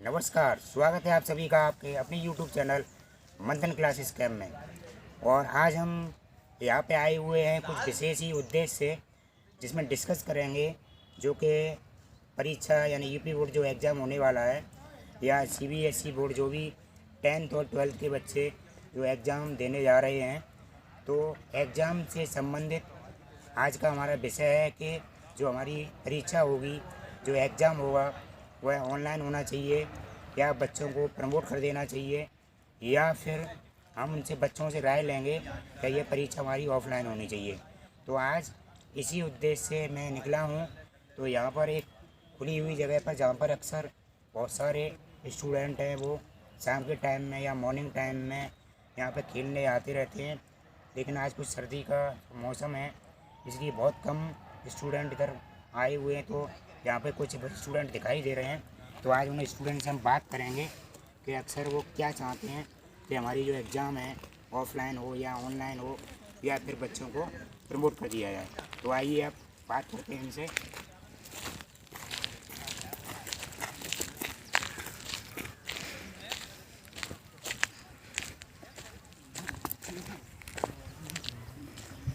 नमस्कार, स्वागत है आप सभी का आपके अपने YouTube चैनल मंथन क्लासेस कैम्प में। और आज हम यहाँ पे आए हुए हैं कुछ विशेष ही उद्देश्य से, जिसमें डिस्कस करेंगे जो कि परीक्षा यानी यूपी बोर्ड जो एग्ज़ाम होने वाला है, या CBSE बोर्ड जो भी 10th और 12th के बच्चे जो एग्ज़ाम देने जा रहे हैं। तो एग्ज़ाम से संबंधित आज का हमारा विषय है कि जो हमारी परीक्षा होगी, जो एग्ज़ाम होगा, वह ऑनलाइन होना चाहिए या बच्चों को प्रमोट कर देना चाहिए, या फिर हम उनसे बच्चों से राय लेंगे कि ये परीक्षा हमारी ऑफलाइन होनी चाहिए। तो आज इसी उद्देश्य से मैं निकला हूँ। तो यहाँ पर एक खुली हुई जगह पर, जहाँ पर अक्सर बहुत सारे स्टूडेंट हैं, वो शाम के टाइम में या मॉर्निंग टाइम में यहाँ पर खेलने आते रहते हैं। लेकिन आज कुछ सर्दी का मौसम है, इसलिए बहुत कम स्टूडेंट इधर आए हुए हैं। तो यहाँ पे कुछ स्टूडेंट दिखाई दे रहे हैं। तो आज उन स्टूडेंट से हम बात करेंगे कि अक्सर वो क्या चाहते हैं कि हमारी जो एग्ज़ाम है ऑफलाइन हो या ऑनलाइन हो, या फिर बच्चों को प्रमोट कर दिया जाए। तो आइए आप बात करते हैं इनसे।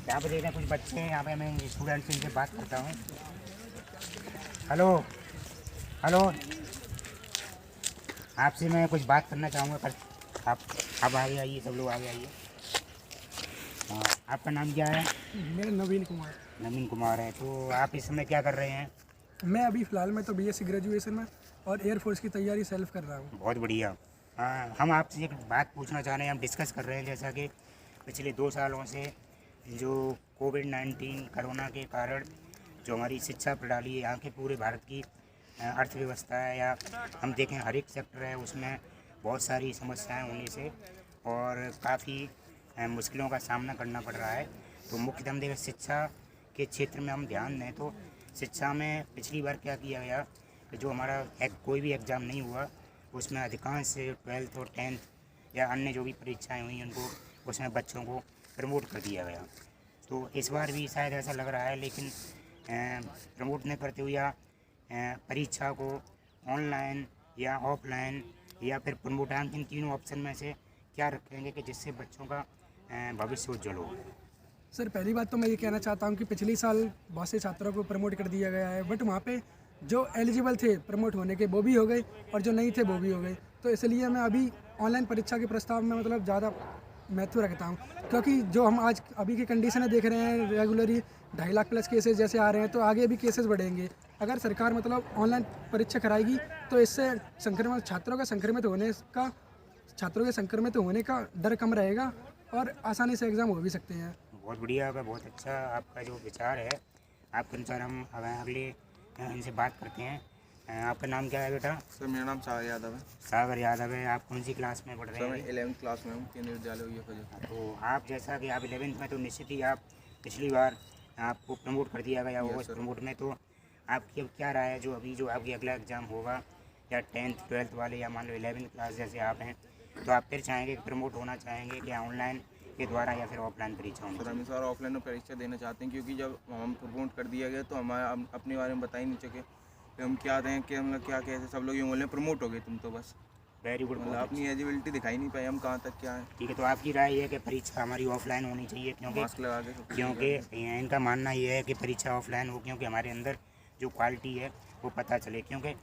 यहाँ पे देख रहे हैं कुछ बच्चे हैं, यहाँ पे मैं स्टूडेंट से इनसे बात करता हूँ। हेलो हेलो, आपसे मैं कुछ बात करना चाहूँगा, पर आप आगे आइए, सब लोग आगे आइए। हाँ, आपका नाम क्या है? मेरा नवीन कुमार। नवीन कुमार है। तो आप इस समय क्या कर रहे हैं? मैं अभी फ़िलहाल में तो BSc ग्रेजुएशन में और एयरफोर्स की तैयारी सेल्फ कर रहा हूँ। बहुत बढ़िया। हाँ, हम आपसे एक बात पूछना चाह रहे हैं, हम डिस्कस कर रहे हैं, जैसा कि पिछले 2 सालों से जो कोविड-19 कोरोना के कारण जो हमारी शिक्षा प्रणाली है, यहाँ के पूरे भारत की अर्थव्यवस्था है, या हम देखें हर एक सेक्टर है, उसमें बहुत सारी समस्याएं होने से और काफ़ी मुश्किलों का सामना करना पड़ रहा है। तो मुख्य हम देखें शिक्षा के क्षेत्र में हम ध्यान दें तो शिक्षा में पिछली बार क्या किया गया कि जो हमारा कोई भी एग्ज़ाम नहीं हुआ, उसमें अधिकांश 12th और 10th या अन्य जो भी परीक्षाएँ हुई उनको उसमें बच्चों को प्रमोट कर दिया गया। तो इस बार भी शायद ऐसा लग रहा है, लेकिन प्रमोट नहीं करते हुए या परीक्षा को ऑनलाइन या ऑफलाइन या फिर प्रमोट, इन तीनों ऑप्शन में से क्या रखेंगे कि जिससे बच्चों का भविष्य उज्जवल हो? सर, पहली बात तो मैं ये कहना चाहता हूँ कि पिछले साल बहुत से छात्रों को प्रमोट कर दिया गया है, बट वहाँ पे जो एलिजिबल थे प्रमोट होने के वो भी हो गए और जो नहीं थे वो भी हो गए। तो इसलिए मैं अभी ऑनलाइन परीक्षा के प्रस्ताव में मतलब ज़्यादा महत्व रखता हूँ, क्योंकि जो हम आज अभी की कंडीशन देख रहे हैं, रेगुलरली 2.5 लाख प्लस केसेस जैसे आ रहे हैं, तो आगे भी केसेस बढ़ेंगे। अगर सरकार मतलब ऑनलाइन परीक्षा कराएगी तो इससे संक्रमण छात्रों के संक्रमित होने का डर कम रहेगा और आसानी से एग्ज़ाम हो भी सकते हैं। बहुत बढ़िया होगा, बहुत अच्छा आपका जो विचार है। आपके अनुसार हम अगले इनसे बात करते हैं। आपका नाम क्या है बेटा? सर, मेरा नाम सागर यादव है। सागर यादव है। आप कौन सी क्लास में पढ़ रहे सर, हैं? मैं 11th क्लास में हूँ, केंद्रीय विद्यालय हुई। तो आप जैसा कि आप 11th में, तो निश्चित ही आप पिछली बार आपको प्रमोट कर दिया गया होगा। प्रमोट में तो आपकी अब क्या राय है, जो अभी जो आपकी अगला एग्ज़ाम होगा, या 10th 12th वाले, या मान लो 11th क्लास जैसे आप हैं, तो आप फिर चाहेंगे कि प्रमोट होना चाहेंगे कि ऑनलाइन के द्वारा या फिर ऑफलाइन परीक्षा होनी? सर, हम इस बार ऑफलाइन में परीक्षा देना चाहते हैं, क्योंकि जब हम प्रमोट कर दिया गया तो हम अपने बारे में बता ही नहीं सके कि हम क्या दें, कि हम क्या कैसे। सब लोग यूँ बोले प्रमोट हो गए तुम तो, बस वेरी गुड। मतलब अपनी एलिजिबिलिटी दिखाई नहीं पाई, हम कहाँ तक क्या है। ठीक है, तो आपकी राय है कि परीक्षा हमारी ऑफलाइन होनी चाहिए, मास्क लगा के सब कुछ क्योंकि इनका मानना ये है कि परीक्षा ऑफलाइन हो, क्योंकि हमारे अंदर जो क्वालिटी है वो पता चले। क्योंकि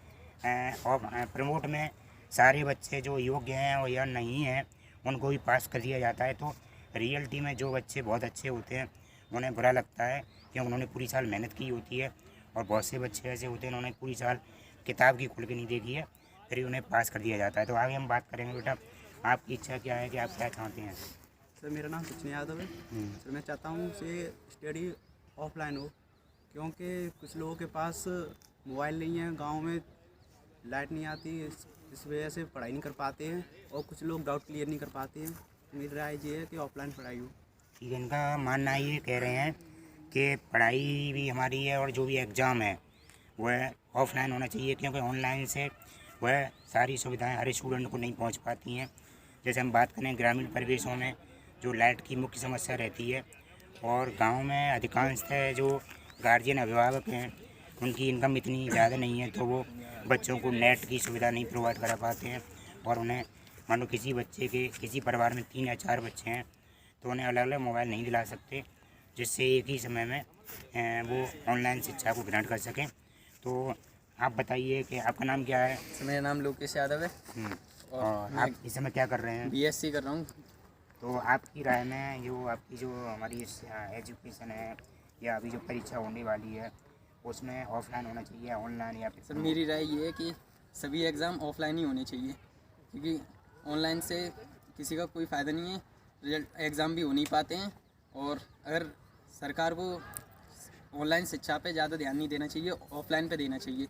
प्रमोट में सारे बच्चे जो योग्य हैं और या नहीं हैं उनको भी पास कर दिया जाता है। तो रियलिटी में जो बच्चे बहुत अच्छे होते हैं उन्हें बुरा लगता है, क्योंकि उन्होंने पूरी साल मेहनत की होती है, और बहुत से बच्चे ऐसे होते हैं उन्होंने पूरी साल किताब की खुल के नहीं देखी है, फिर उन्हें पास कर दिया जाता है। तो आगे हम बात करेंगे। बेटा, आपकी इच्छा क्या है, कि आप क्या चाहते हैं? सर, मेरा नाम सचिन यादव है। सर, मैं चाहता हूँ कि स्टडी ऑफलाइन हो, क्योंकि कुछ लोगों के पास मोबाइल नहीं है, गांव में लाइट नहीं आती, इस वजह से पढ़ाई नहीं कर पाते हैं, और कुछ लोग डाउट क्लियर नहीं कर पाते हैं। मेरी राय ये है कि ऑफलाइन पढ़ाई हो। ठीक है, इनका मानना ये कह रहे हैं कि पढ़ाई भी हमारी है और जो भी एग्ज़ाम है वह ऑफलाइन होना चाहिए, क्योंकि ऑनलाइन से वह सारी सुविधाएं हर स्टूडेंट को नहीं पहुंच पाती हैं। जैसे हम बात करें ग्रामीण परिवेशों में जो लाइट की मुख्य समस्या रहती है, और गांव में अधिकांशतः जो गार्जियन अभिभावक हैं उनकी इनकम इतनी ज़्यादा नहीं है, तो वो बच्चों को नेट की सुविधा नहीं प्रोवाइड करा पाते हैं, और उन्हें मान लो किसी परिवार में 3 या 4 बच्चे हैं तो उन्हें अलग अलग मोबाइल नहीं दिला सकते, जिससे एक ही समय में वो ऑनलाइन शिक्षा को ग्रहण कर सकें। तो आप बताइए कि आपका नाम क्या है? मेरा नाम लोकेश यादव है और आप इस समय क्या कर रहे हैं? बीएससी कर रहा हूँ। तो आपकी राय में जो आपकी जो हमारी एजुकेशन है या अभी जो परीक्षा होने वाली है उसमें ऑफलाइन होना चाहिए, ऑनलाइन, या फिर सर मेरी राय ये है कि सभी एग्ज़ाम ऑफलाइन ही होने चाहिए, क्योंकि ऑनलाइन से किसी का कोई फ़ायदा नहीं है, रिजल्ट एग्ज़ाम भी हो नहीं पाते हैं। और अगर सरकार को ऑनलाइन शिक्षा पे ज़्यादा ध्यान नहीं देना चाहिए, ऑफलाइन पे देना चाहिए,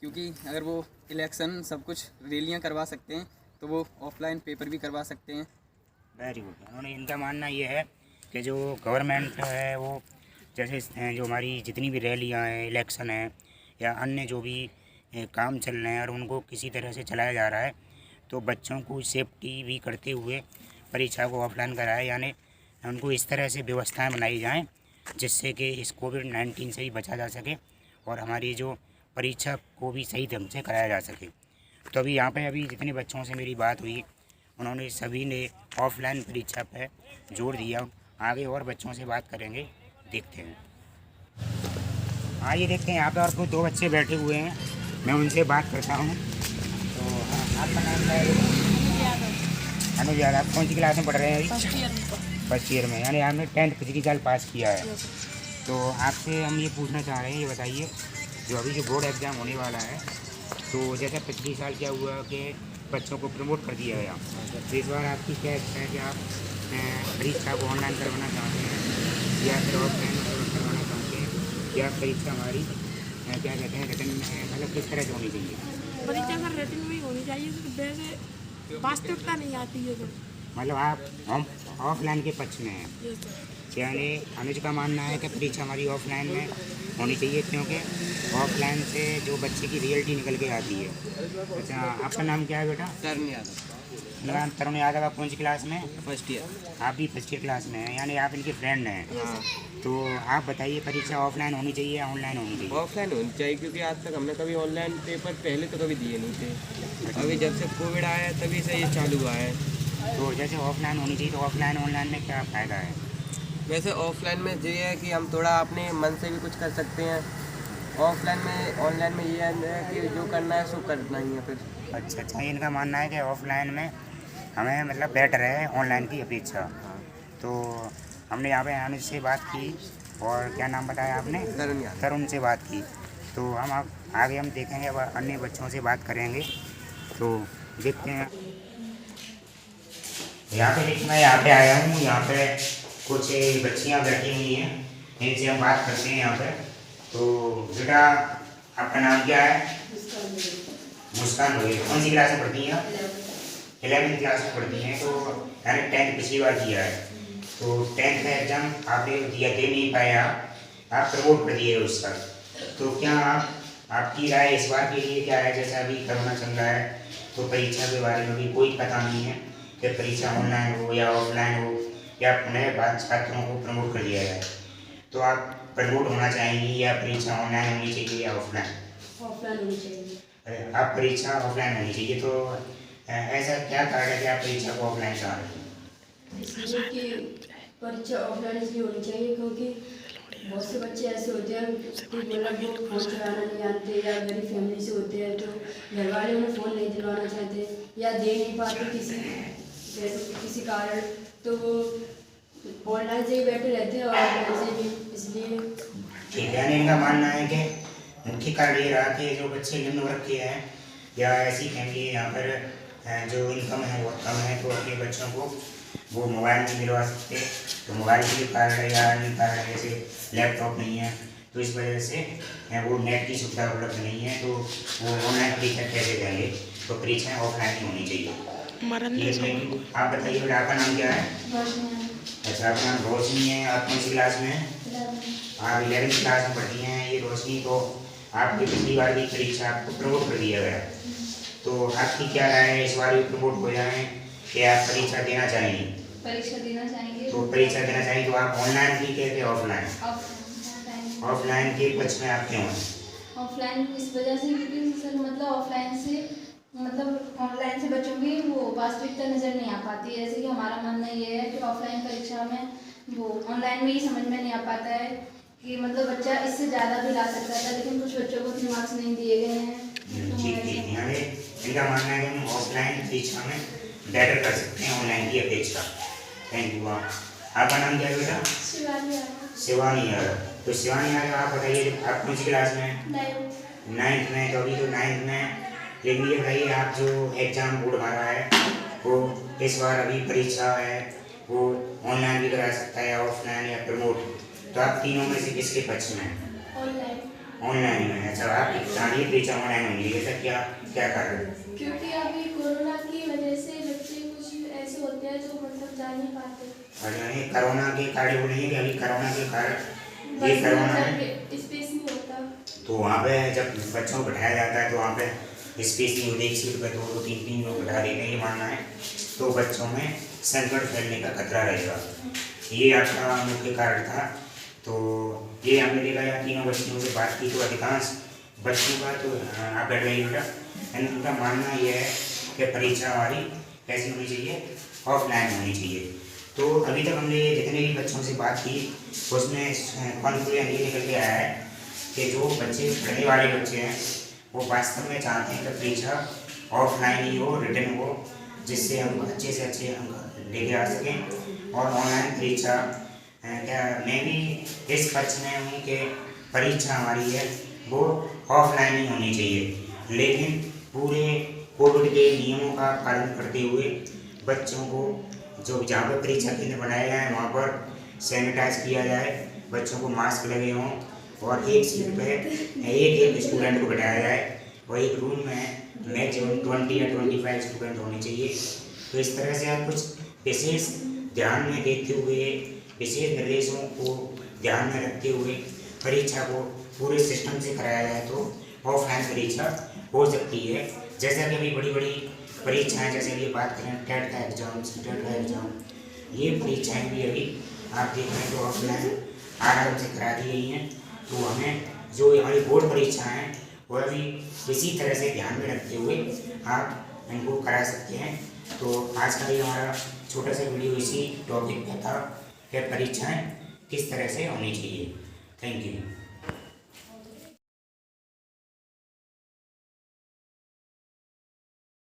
क्योंकि अगर वो इलेक्शन सब कुछ रैलियाँ करवा सकते हैं तो वो ऑफलाइन पेपर भी करवा सकते हैं। Very good. उन्होंने इनका मानना ये है कि जो गवर्नमेंट है वो जैसे जो हमारी जितनी भी रैलियाँ हैं, इलेक्शन है या अन्य जो भी काम चल रहे हैं और उनको किसी तरह से चलाया जा रहा है, तो बच्चों को सेफ्टी भी करते हुए परीक्षा को ऑफलाइन कराए, यानी उनको इस तरह से व्यवस्थाएं बनाई जाएं जिससे कि इस कोविड-19 से भी बचा जा सके और हमारी जो परीक्षा को भी सही ढंग से कराया जा सके। तो अभी यहाँ पे अभी जितने बच्चों से मेरी बात हुई उन्होंने सभी ने ऑफलाइन परीक्षा पर जोर दिया। आगे और बच्चों से बात करेंगे, देखते हैं। आइए देखते हैं, यहाँ पे और कुछ 2 बच्चे बैठे हुए हैं, मैं उनसे बात करता हूँ। तो आपका नाम क्या है? अनुज यादव। आप कौन सी क्लास में पढ़ रहे हैं अभी? फर्स्ट ईयर में, यानी आपने 10th पिछली साल पास किया है। तो आपसे हम ये पूछना चाह रहे हैं, ये बताइए जो अभी जो बोर्ड एग्ज़ाम होने वाला है, तो जैसा पिछली साल क्या हुआ कि बच्चों को प्रमोट कर दिया गया, तो इस बार आपकी क्या इच्छा है कि आप परीक्षा को ऑनलाइन करवाना चाहते हैं या फिर ऑफलाइन करवाना चाहते हैं, या परीक्षा हमारी क्या कहते हैं रिटर्न मतलब किस तरह से होनी चाहिए? परीक्षा सर रिटर्न में होनी चाहिए, वैसे वास्तविकता नहीं आती है। तो मतलब आप हम ऑफलाइन के पक्ष में हैं, यानी अनुज का मानना है कि परीक्षा हमारी ऑफलाइन में होनी चाहिए, क्योंकि ऑफलाइन से जो बच्चे की रियलिटी निकल के आती है। अच्छा, आपका नाम क्या है बेटा? तरुण यादव। नाम तरुण यादव। आप कौन सी क्लास में? First year. आप भी फर्स्ट ईयर क्लास में हैं, यानी आप इनके फ्रेंड हैं। तो आप बताइए परीक्षा ऑफलाइन होनी चाहिए या ऑनलाइन होनी चाहिए? ऑफलाइन होनी चाहिए, क्योंकि आज तक हमने कभी ऑनलाइन पेपर पहले तो कभी दिए नहीं थे। अभी जब से कोविड आया है तभी से ये चालू हुआ है। तो जैसे ऑफलाइन होनी चाहिए, तो ऑफलाइन ऑनलाइन में क्या फ़ायदा है? वैसे ऑफलाइन में ये है कि हम थोड़ा अपने मन से भी कुछ कर सकते हैं। ऑफलाइन में ऑनलाइन में ये है कि जो करना है सो करना ही है फिर। अच्छा, इनका मानना है कि ऑफलाइन में हमें मतलब बेटर है ऑनलाइन की अपेक्षा। तो हमने यहाँ पे अनुज से बात की, और क्या नाम बताया आपने? तरुण से बात की। तो हम आगे हम देखेंगे, अब अन्य बच्चों से बात करेंगे, तो देखते हैं। यहाँ पे मैं यहाँ पे आया हूँ, यहाँ पे कुछ बच्चियाँ बैठी हुई हैं, इनसे हम बात करते हैं यहाँ पे। तो बेटा आपका नाम क्या है? मुस्कान। हो गई। कौन सी क्लास में पढ़ती हैं? 11वीं क्लास में पढ़ती हैं। तो मैंने 10th पिछली बार किया है, तो 10th का एग्ज़ाम आपने दे नहीं पाया, आप प्रमोट कर दिए उस साल। तो क्या आपकी राय इस बार के लिए क्या है? जैसा अभी कोरोना चल रहा है तो परीक्षा के बारे में भी कोई पता नहीं है कि परीक्षा ऑनलाइन हो या ऑफलाइन हो, या नए छात्रों को प्रमोट कर दिया जाए। तो आप प्रमोट होना चाहेंगी या परीक्षा ऑनलाइन होनी चाहिए या ऑफलाइन? ऑफलाइन होनी चाहिए। आप परीक्षा ऑफलाइन होनी चाहिए, तो ऐसा क्या कारण है कि आप परीक्षा को ऑफलाइन चाह रहे हैं? इसलिए कि परीक्षा ऑफलाइन इसलिए होनी चाहिए क्योंकि बहुत से बच्चे ऐसे होते हैं कि मतलब वो फ़ोन चलाना नहीं आते या गरीब फैमिली से होते हैं, तो घर वाले उन्हें फ़ोन नहीं दिलवाना चाहते या दे नहीं पाते किसी कारण, तो वो ऑनलाइन से ही बैठे रहते हैं और ऑफलाइन से भी। इसलिए ठीक है। इनका मानना है कि मुख्य कारण ये रहा कि जो बच्चे निम्न वर्ग के हैं या ऐसी फैमिली यहाँ पर जो इनकम है बहुत कम है, तो अपने बच्चों को वो मोबाइल नहीं दिलवा सकते, तो मोबाइल के कारण है या अन्य कारण है, जैसे लैपटॉप नहीं है, तो इस वजह से वो नेट की सुविधा उपलब्ध नहीं है, तो वो ऑनलाइन परीक्षा कैसे देंगे? तो परीक्षाएँ ऑफलाइन ही होनी चाहिए। आप बताइए बेटा आपका नाम क्या है? अच्छा, आपका नाम रोशनी है। आप कौन सी क्लास में हैं? आप 11वीं क्लास में पढ़ती हैं। ये रोशनी, तो आपकी पिछली बार की परीक्षा आपको प्रमोट कर दिया गया, तो आपकी क्या राय है इस बार भी प्रमोट हो जाएँ कि आप परीक्षा देना चाहेंगे? परीक्षा देना चाहेंगे। तो परीक्षा देना चाहिए, तो आप ऑनलाइन भी कहते हैं ऑफलाइन? ऑफलाइन के पक्ष में आप क्यों हैं? ऑफलाइन इस वजह से क्योंकि सर मतलब ऑफलाइन से मतलब ऑनलाइन से बच्चों की वो वास्तविकता नज़र नहीं आ पाती है। जैसे कि हमारा मानना ये है कि ऑफलाइन परीक्षा में वो ऑनलाइन में ही समझ में नहीं आ पाता है कि मतलब बच्चा इससे ज़्यादा भी ला सकता था, लेकिन कुछ बच्चों को इतने मार्क्स नहीं दिए गए हैं। ठीक ठीक, यानी इनका मानना है कि हम ऑफलाइन परीक्षा में बेटर कर सकते हैं ऑनलाइन की अपेक्षा। Thank you. आपका नाम क्या है बेटा? शिवानी यादव। तो शिवानी यादव, आप बताइए आप कौन सी क्लास में हैं? 9th में। तो अभी तो 9th में, लेकिन ये बताइए आप जो एग्ज़ाम बोर्ड हमारा है वो इस बार अभी परीक्षा है वो ऑनलाइन भी करा सकता है, ऑफलाइन या प्रमोट, तो आप तीनों में से किसके पक्ष में हैं? ऑनलाइन में। अच्छा, आप सारी परीक्षा ऑनलाइन होंगी, ऐसा क्या क्या कारण? क्योंकि अभी कोरोना की वजह से बच्चे कुछ ऐसे होते हैं जो मतलब जा नहीं पाते। और ये कोरोना के कारण हो रही है कि अभी कोरोना के कारण ये कोरोना है स्पेस नहीं होता, तो वहाँ पे जब बच्चों को बैठाया जाता है तो वहाँ पे स्पेस नहीं होती, एक सीट पर 2-3 लोग बैठा देते हैं, ये मानना है, तो बच्चों में संकट फैलने का खतरा रहेगा। ये आपका मुख्य कारण था। तो ये हमने देखा या तीनों बच्चियों से बात की तो अधिकांश बच्चों का तो आप बैठ रही बेटा, उनका मानना ये है कि परीक्षा हमारी कैसी होनी चाहिए? ऑफलाइन होनी चाहिए। तो अभी तक हमने जितने भी बच्चों से बात की उसमें कॉन्क्लूजन ये निकल के आया है कि जो बच्चे पढ़ने वाले बच्चे हैं वो वास्तव में चाहते हैं कि परीक्षा ऑफलाइन ही हो, रिटर्न हो, जिससे हम अच्छे से अच्छे अंक लेके आ सकें। और ऑनलाइन परीक्षा क्या मैं भी इस पक्ष में हूँ कि परीक्षा हमारी है वो ऑफलाइन ही होनी चाहिए, लेकिन पूरे कोविड के नियमों का पालन करते हुए बच्चों को जो जहाँ पर परीक्षा केंद्र बनाए गए हैं वहाँ पर सैनिटाइज किया जाए, बच्चों को मास्क लगे हों और एक सीट पे एक स्टूडेंट को बैठाया जाए और एक रूम में मैक्सिमम 20 या 25 स्टूडेंट होने चाहिए। तो इस तरह से आप कुछ विशेष ध्यान में देते हुए, विशेष निर्देशों को ध्यान में रखते हुए परीक्षा को पूरे सिस्टम से कराया जाए तो ऑफलाइन परीक्षा हो सकती है। जैसा कि अभी बड़ी बड़ी परीक्षाएं, जैसे अभी बात करें टेट का एग्ज़ाम, सीटेट का एग्ज़ाम, ये परीक्षाएं भी अभी आप देख रहे हैं तो ऑफलाइन आराम से करा दी गई हैं। तो हमें जो हमारी बोर्ड परीक्षाएं हैं वह भी इसी तरह से ध्यान में रखते हुए आप इनको करा सकते हैं। तो आज का ये हमारा छोटा सा वीडियो इसी टॉपिक पे था कि परीक्षाएं किस तरह से होनी चाहिए। Thank you.